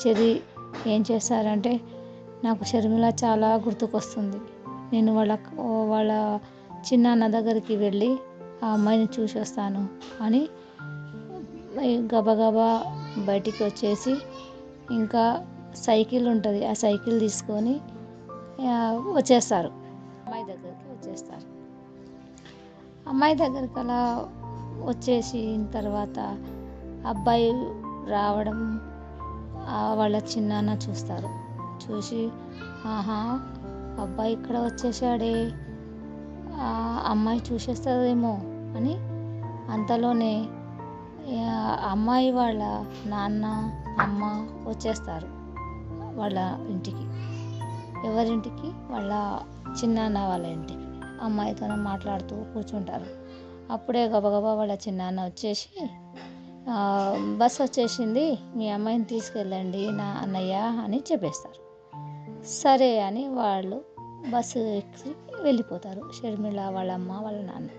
Cherry ఏం చేస్తారంటే, నాకు షర్మిల చాలా గుర్తుకొస్తుంది, నేను వాళ్ళ చిన్నాన్న దగ్గరికి వెళ్ళి ఆ అమ్మాయిని చూసి వస్తాను అని గబగబా బయటికి వచ్చేసి, ఇంకా సైకిల్ ఉంటుంది, ఆ సైకిల్ తీసుకొని వచ్చేస్తారు, అమ్మాయి దగ్గరికి వచ్చేస్తారు. అమ్మాయి దగ్గరికి అలా వచ్చేసిన తర్వాత అబ్బాయి రావడం వాళ్ళ చిన్నాన్న చూస్తారు. చూసి, ఆహా, అబ్బాయి ఇక్కడ వచ్చేసాడే, అమ్మాయి చూసేస్తుందేమో అని అంతలోనే అమ్మాయి వాళ్ళ నాన్న అమ్మ వచ్చేస్తారు వాళ్ళ ఇంటికి. ఎవరింటికి? వాళ్ళ చిన్నాన్న వాళ్ళ ఇంటికి. అమ్మాయితో మాట్లాడుతూ కూర్చుంటారు. అప్పుడే గబగబా వాళ్ళ చిన్నాన్న వచ్చేసి, బస్ వచ్చేసింది, మీ అమ్మాయిని తీసుకెళ్ళండి నా అన్నయ్య అని చెప్పేస్తారు. సరే అని వాళ్ళు బస్సు ఎక్కి వెళ్ళిపోతారు, షర్మిల వాళ్ళ అమ్మ వాళ్ళ నాన్న.